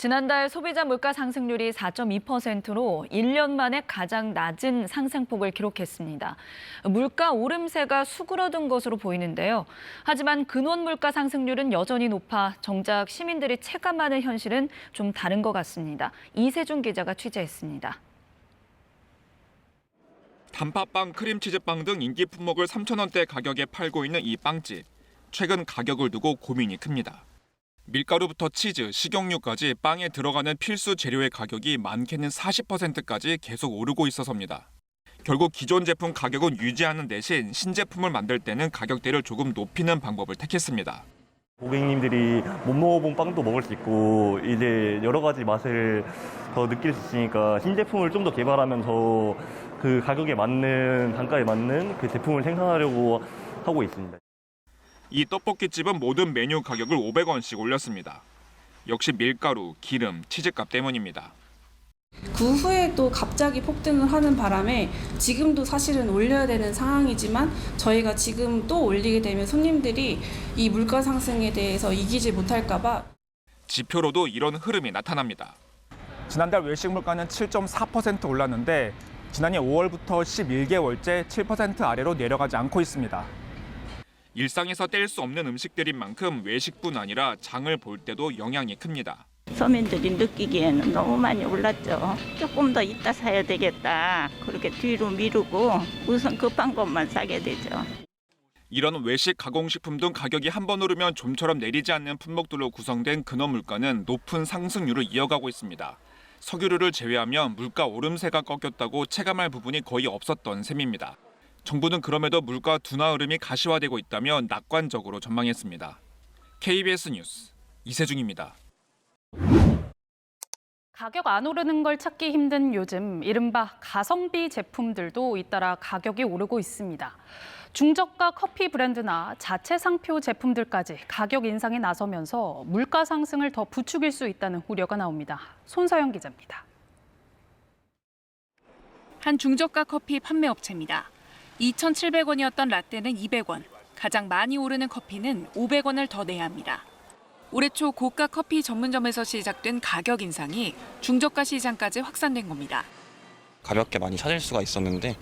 지난달 소비자 물가 상승률이 4.2%로 1년 만에 가장 낮은 상승폭을 기록했습니다. 물가 오름세가 수그러든 것으로 보이는데요. 하지만 근원 물가 상승률은 여전히 높아 정작 시민들이 체감하는 현실은 좀 다른 것 같습니다. 이세준 기자가 취재했습니다. 단팥빵, 크림치즈빵 등 인기 품목을 3,000원대 가격에 팔고 있는 이 빵집. 최근 가격을 두고 고민이 큽니다. 밀가루부터 치즈, 식용유까지 빵에 들어가는 필수 재료의 가격이 많게는 40%까지 계속 오르고 있어서입니다. 결국 기존 제품 가격은 유지하는 대신 신제품을 만들 때는 가격대를 조금 높이는 방법을 택했습니다. 고객님들이 못 먹어본 빵도 먹을 수 있고 이제 여러 가지 맛을 더 느낄 수 있으니까 신제품을 좀 더 개발하면서 그 가격에 맞는 단가에 맞는 그 제품을 생산하려고 하고 있습니다. 이 떡볶이집은 모든 메뉴 가격을 500원씩 올렸습니다. 역시 밀가루, 기름, 치즈값 때문입니다. 그 후에도 갑자기 폭등을 하는 바람에 지금도 사실은 올려야 되는 상황이지만 저희가 지금 또 올리게 되면 손님들이 이 물가 상승에 대해서 이기지 못할까 봐. 지표로도 이런 흐름이 나타납니다. 지난달 외식 물가는 7.4% 올랐는데 지난해 5월부터 11개월째 7% 아래로 내려가지 않고 있습니다. 일상에서 뗄 수 없는 음식들인 만큼 외식뿐 아니라 장을 볼 때도 영향이 큽니다. 서민들이 느끼기에는 너무 많이 올랐죠. 조금 더 이따 사야 되겠다. 그렇게 뒤로 미루고 우선 급한 것만 사게 되죠. 이런 외식, 가공식품 등 가격이 한 번 오르면 좀처럼 내리지 않는 품목들로 구성된 근원 물가는 높은 상승률을 이어가고 있습니다. 석유류를 제외하면 물가 오름세가 꺾였다고 체감할 부분이 거의 없었던 셈입니다. 정부는 그럼에도 물가 둔화 흐름이 가시화되고 있다며 낙관적으로 전망했습니다. KBS 뉴스 이세중입니다. 가격 안 오르는 걸 찾기 힘든 요즘 이른바 가성비 제품들도 잇따라 가격이 오르고 있습니다. 중저가 커피 브랜드나 자체 상표 제품들까지 가격 인상에 나서면서 물가 상승을 더 부추길 수 있다는 우려가 나옵니다. 손서영 기자입니다. 한 중저가 커피 판매업체입니다. 2,700원이었던 라떼는 200원, 가장 많이 오르는 커피는 500원을 더 내야 합니다. 올해 초 고가 커피 전문점에서 시작된 가격 인상이 중저가 시장까지 확산된 겁니다. 가볍게 많이 찾을 수가 있었는데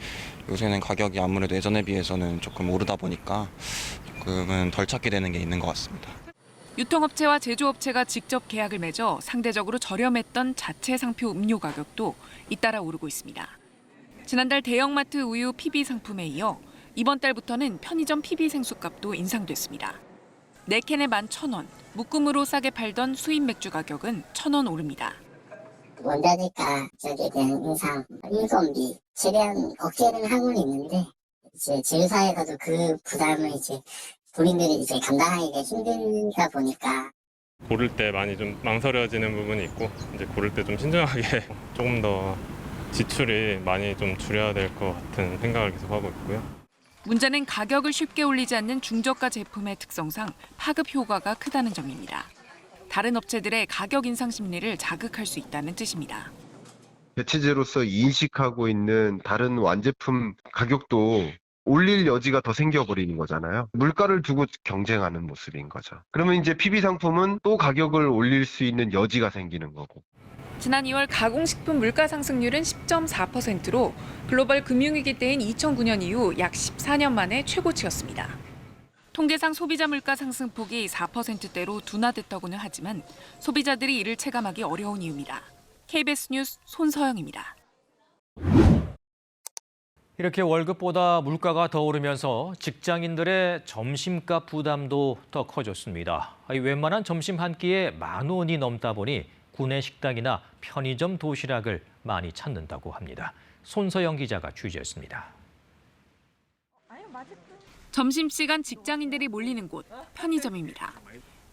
요새는 가격이 아무래도 예전에 비해서는 조금 오르다 보니까 조금은 덜 찾게 되는 게 있는 것 같습니다. 유통업체와 제조업체가 직접 계약을 맺어 상대적으로 저렴했던 자체 상표 음료 가격도 잇따라 오르고 있습니다. 지난달 대형마트 우유 PB 상품에 이어 이번 달부터는 편의점 PB 생수값도 인상됐습니다. 4캔에 11,000원, 묶음으로 싸게 팔던 수입 맥주 가격은 1,000원 오릅니다. 원자재 가격에 대한 인상, 인건비, 최대한 억제는 하고는 있는데 이제 제휴사에서도 그 부담을 이제 본인들이 이제 감당하기가 힘들다 보니까 고를 때 많이 좀 망설여지는 부분이 있고 이제 고를 때 좀 신중하게 조금 더 지출이 많이 좀 줄여야 될 것 같은 생각을 계속 하고 있고요. 문제는 가격을 쉽게 올리지 않는 중저가 제품의 특성상 파급 효과가 크다는 점입니다. 다른 업체들의 가격 인상 심리를 자극할 수 있다는 뜻입니다. 대체제로서 인식하고 있는 다른 완제품 가격도 올릴 여지가 더 생겨버리는 거잖아요. 물가를 두고 경쟁하는 모습인 거죠. 그러면 이제 PB 상품은 또 가격을 올릴 수 있는 여지가 생기는 거고. 지난 2월 가공식품 물가 상승률은 10.4%로 글로벌 금융위기 때인 2009년 이후 약 14년 만에 최고치였습니다. 통계상 소비자 물가 상승폭이 4%대로 둔화됐다고는 하지만 소비자들이 이를 체감하기 어려운 이유입니다. KBS 뉴스 손서영입니다. 이렇게 월급보다 물가가 더 오르면서 직장인들의 점심값 부담도 더 커졌습니다. 웬만한 점심 한 끼에 10,000원이 넘다 보니 구내 식당이나 편의점 도시락을 많이 찾는다고 합니다. 손서영 기자가 취재했습니다. 점심시간 직장인들이 몰리는 곳, 편의점입니다.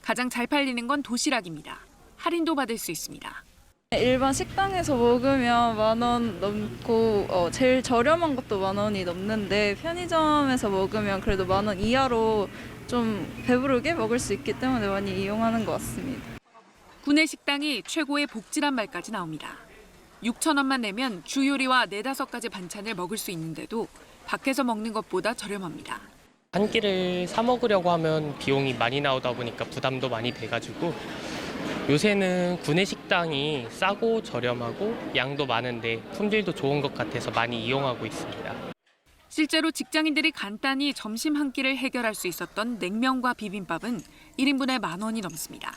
가장 잘 팔리는 건 도시락입니다. 할인도 받을 수 있습니다. 일반 식당에서 먹으면 10,000원 넘고 제일 저렴한 것도 10,000원이 넘는데 편의점에서 먹으면 그래도 10,000원 이하로 좀 배부르게 먹을 수 있기 때문에 많이 이용하는 것 같습니다. 구내 식당이 최고의 복지란 말까지 나옵니다. 6,000원만 내면 주 요리와 4-5가지 반찬을 먹을 수 있는데도 밖에서 먹는 것보다 저렴합니다. 한 끼를 사 먹으려고 하면 비용이 많이 나오다 보니까 부담도 많이 돼가지고 요새는 구내식당이 싸고 저렴하고 양도 많은데 품질도 좋은 것 같아서 많이 이용하고 있습니다. 실제로 직장인들이 간단히 점심 한 끼를 해결할 수 있었던 냉면과 비빔밥은 1인분에 10,000원이 넘습니다.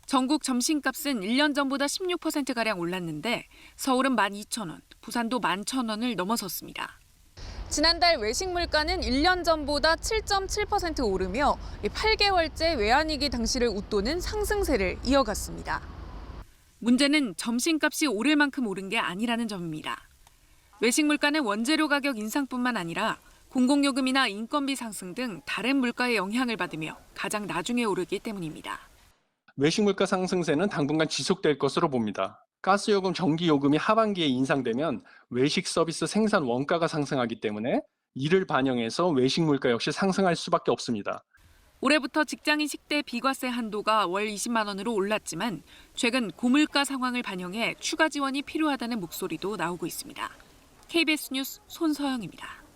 전국 점심값은 1년 전보다 16%가량 올랐는데 서울은 12,000원, 부산도 11,000원을 넘어섰습니다. 지난달 외식 물가는 1년 전보다 7.7% 오르며 8개월째 외환위기 당시를 웃도는 상승세를 이어갔습니다. 문제는 점심값이 오를 만큼 오른 게 아니라는 점입니다. 외식 물가는 원재료 가격 인상뿐만 아니라 공공요금이나 인건비 상승 등 다른 물가의 영향을 받으며 가장 나중에 오르기 때문입니다. 외식 물가 상승세는 당분간 지속될 것으로 봅니다. 가스요금, 전기요금이 하반기에 인상되면 외식 서비스 생산 원가가 상승하기 때문에 이를 반영해서 외식 물가 역시 상승할 수밖에 없습니다. 올해부터 직장인 식대 비과세 한도가 월 20만 원으로 올랐지만 최근 고물가 상황을 반영해 추가 지원이 필요하다는 목소리도 나오고 있습니다. KBS 뉴스 손서영입니다.